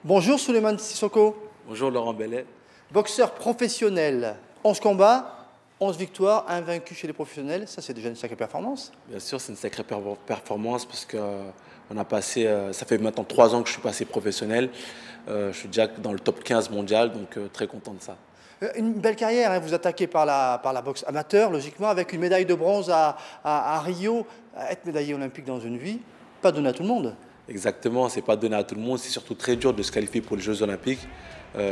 Bonjour Souleymane Sissoko, Bonjour Laurent Bellet. boxeur professionnel. 11 combats, 11 victoires, invaincu chez les professionnels. Ça, c'est déjà une sacrée performance. Bien sûr, c'est une sacrée performance parce que on a passé, ça fait maintenant 3 ans que je suis passé professionnel. Je suis déjà dans le top 15 mondial, donc très content de ça. Une belle carrière, hein. Vous attaquez par la boxe amateur, logiquement, avec une médaille de bronze à Rio. Être médaillé olympique dans une vie, pas donné à tout le monde. Exactement, c'est pas donné à tout le monde, c'est surtout très dur de se qualifier pour les Jeux Olympiques.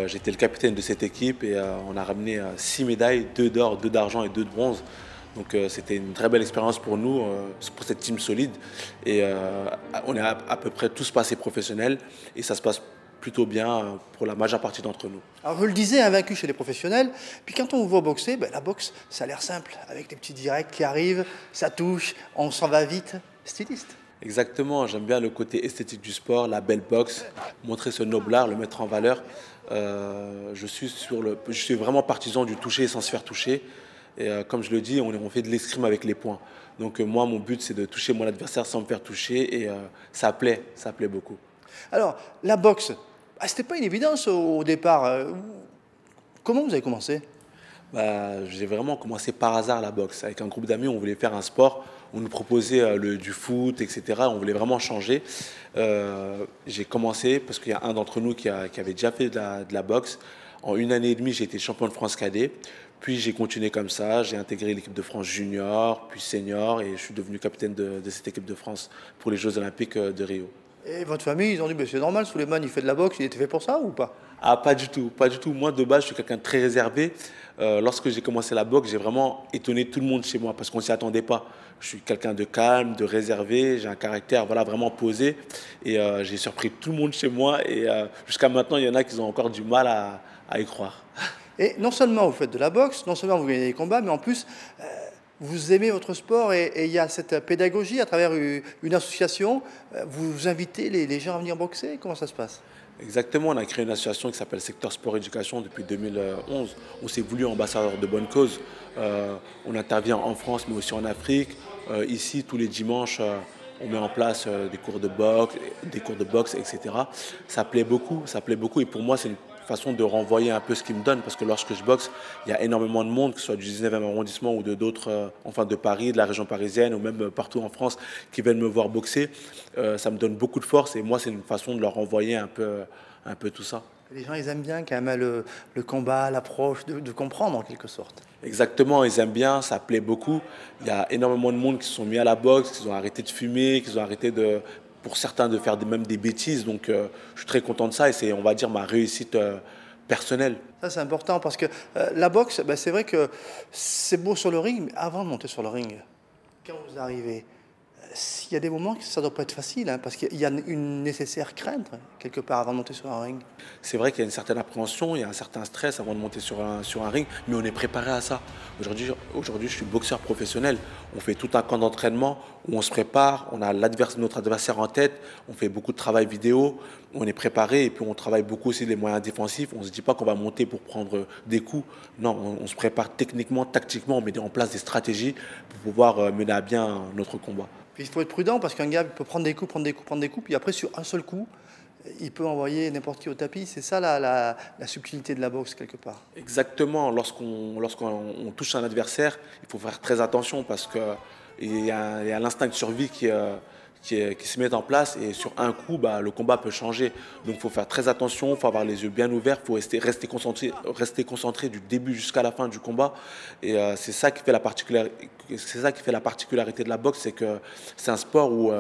J'étais le capitaine de cette équipe et on a ramené 6 médailles, 2 d'or, 2 d'argent et 2 de bronze. Donc c'était une très belle expérience pour nous, pour cette team solide. Et on est à peu près tous passés professionnels et ça se passe plutôt bien pour la majeure partie d'entre nous. Alors, vous le disiez, invaincu chez les professionnels. Puis quand on vous voit boxer, ben, la boxe, ça a l'air simple, avec des petits directs qui arrivent, ça touche, on s'en va vite. Styliste. Exactement, j'aime bien le côté esthétique du sport, la belle boxe, montrer ce noble art, le mettre en valeur. Je suis vraiment partisan du toucher sans se faire toucher. Et comme je le dis, on fait de l'escrime avec les poings. Donc moi, mon but, c'est de toucher mon adversaire sans me faire toucher. Et ça plaît beaucoup. Alors, la boxe, c'était pas une évidence au départ. Comment vous avez commencé? J'ai vraiment commencé par hasard la boxe. Avec un groupe d'amis, on voulait faire un sport. On nous proposait du foot, etc. On voulait vraiment changer. J'ai commencé parce qu'il y a un d'entre nous qui avait déjà fait de la boxe. En 1 année et demie, j'ai été champion de France cadet. Puis j'ai continué comme ça. J'ai intégré l'équipe de France junior, puis senior. Et je suis devenu capitaine de cette équipe de France pour les Jeux Olympiques de Rio. Et votre famille, ils ont dit, ben, c'est normal, Souleymane, il fait de la boxe, il était fait pour ça ou pas? Ah, pas du tout, pas du tout. Moi, de base, je suis quelqu'un de très réservé. Lorsque j'ai commencé la boxe, j'ai vraiment étonné tout le monde chez moi parce qu'on ne s'y attendait pas. Je suis quelqu'un de calme, de réservé, j'ai un caractère voilà, vraiment posé et j'ai surpris tout le monde chez moi et jusqu'à maintenant, il y en a qui ont encore du mal à y croire. Et non seulement vous faites de la boxe, non seulement vous gagnez des combats, mais en plus, vous aimez votre sport et il y a cette pédagogie à travers une association. Vous invitez les gens à venir boxer. Comment ça se passe? Exactement, on a créé une association qui s'appelle Secteur Sport Éducation depuis 2011. On s'est voulu ambassadeur de bonne cause. On intervient en France mais aussi en Afrique. Ici, tous les dimanches, on met en place des cours de boxe, etc. Ça plaît beaucoup et pour moi, c'est une façon de renvoyer un peu ce qu'ils me donnent parce que lorsque je boxe, il y a énormément de monde, que ce soit du 19e arrondissement ou de d'autres, enfin de Paris, de la région parisienne ou même partout en France qui viennent me voir boxer. Ça me donne beaucoup de force et moi, c'est une façon de leur renvoyer un peu tout ça. Les gens, ils aiment bien quand même le combat, l'approche, de comprendre en quelque sorte. Exactement, ils aiment bien, ça plaît beaucoup. Il y a énormément de monde qui se sont mis à la boxe, qui ont arrêté de fumer, qui ont arrêté pour certains de faire même des bêtises. Donc je suis très content de ça et c'est, on va dire, ma réussite personnelle. Ça, c'est important parce que la boxe, ben, c'est vrai que c'est beau sur le ring, mais avant de monter sur le ring, quand vous arrivez, il y a des moments que ça ne doit pas être facile, hein, parce qu'il y a une nécessaire crainte, quelque part, avant de monter sur un ring. C'est vrai qu'il y a une certaine appréhension, il y a un certain stress avant de monter sur un ring, mais on est préparé à ça. Aujourd'hui, je suis boxeur professionnel. On fait tout un camp d'entraînement où on se prépare, on a notre adversaire en tête, on fait beaucoup de travail vidéo, on est préparé et puis on travaille beaucoup aussi les moyens défensifs. On ne se dit pas qu'on va monter pour prendre des coups. Non, on se prépare techniquement, tactiquement, on met en place des stratégies pour pouvoir mener à bien notre combat. Puis il faut être prudent parce qu'un gars il peut prendre des coups, prendre des coups, prendre des coups, puis après, sur un seul coup, il peut envoyer n'importe qui au tapis. C'est ça la subtilité de la boxe, quelque part. Exactement, lorsqu'on touche un adversaire, il faut faire très attention parce qu'il y a l'instinct de survie qui se met en place et sur un coup, le combat peut changer. Donc il faut faire très attention, il faut avoir les yeux bien ouverts, il faut rester concentré du début jusqu'à la fin du combat. Et c'est ça qui fait la particularité de la boxe, c'est que c'est un sport où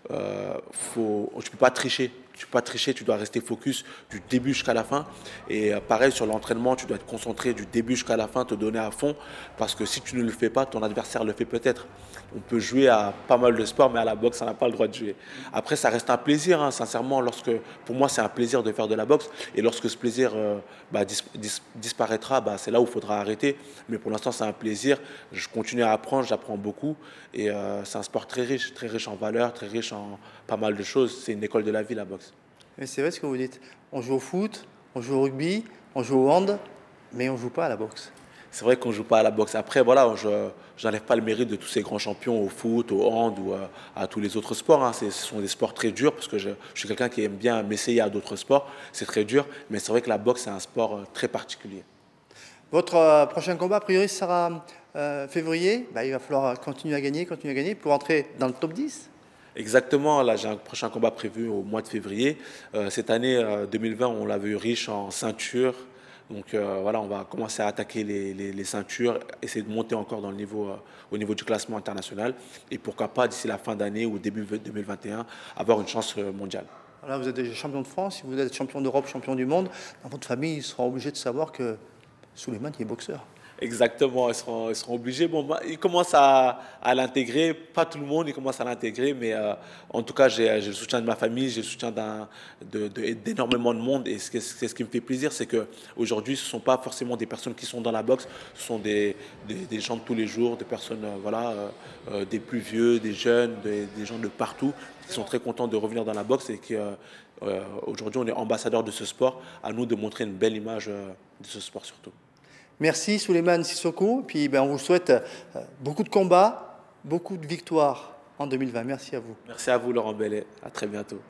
tu ne peux pas tricher. Tu peux pas tricher, tu dois rester focus du début jusqu'à la fin. Et pareil, sur l'entraînement, tu dois être concentré du début jusqu'à la fin, te donner à fond. Parce que si tu ne le fais pas, ton adversaire le fait peut-être. On peut jouer à pas mal de sports, mais à la boxe, on n'a pas le droit de jouer. Après, ça reste un plaisir, hein, sincèrement. Pour moi, c'est un plaisir de faire de la boxe. Et lorsque ce plaisir disparaîtra, c'est là où il faudra arrêter. Mais pour l'instant, c'est un plaisir. Je continue à apprendre, j'apprends beaucoup. Et c'est un sport très riche en valeurs, très riche en pas mal de choses. C'est une école de la vie, la boxe. Mais c'est vrai ce que vous dites. On joue au foot, on joue au rugby, on joue au hand, mais on ne joue pas à la boxe. C'est vrai qu'on ne joue pas à la boxe. Après, voilà, je n'enlève pas le mérite de tous ces grands champions au foot, au hand ou à tous les autres sports. Hein. Ce sont des sports très durs parce que je suis quelqu'un qui aime bien m'essayer à d'autres sports. C'est très dur, mais c'est vrai que la boxe, c'est un sport très particulier. Votre prochain combat, a priori, sera février. Bah, il va falloir continuer à gagner pour entrer dans le top 10. Exactement, là j'ai un prochain combat prévu au mois de février. Cette année 2020, on l'avait eu riche en ceintures. Donc voilà, on va commencer à attaquer les ceintures, essayer de monter encore dans le niveau, au niveau du classement international. Et pourquoi pas, d'ici la fin d'année ou début 2021, avoir une chance mondiale. Voilà, vous êtes déjà champion de France, si vous êtes champion d'Europe, champion du monde, dans votre famille, ils seront obligés de savoir que Souleymane est boxeur. Exactement, ils seront obligés. Bon, ils commencent à l'intégrer, pas tout le monde, ils commencent à l'intégrer, mais en tout cas, j'ai le soutien de ma famille, j'ai le soutien d'énormément de monde. Et c'est ce qui me fait plaisir, c'est qu'aujourd'hui, ce ne sont pas forcément des personnes qui sont dans la boxe, ce sont des gens de tous les jours, des personnes, voilà, des plus vieux, des jeunes, des gens de partout, qui sont très contents de revenir dans la boxe et qui, aujourd'hui, on est ambassadeur de ce sport. À nous de montrer une belle image de ce sport surtout. Merci Souleymane Sissoko. Puis on vous souhaite beaucoup de combats, beaucoup de victoires en 2020. Merci à vous. Merci à vous Laurent Bellet. À très bientôt.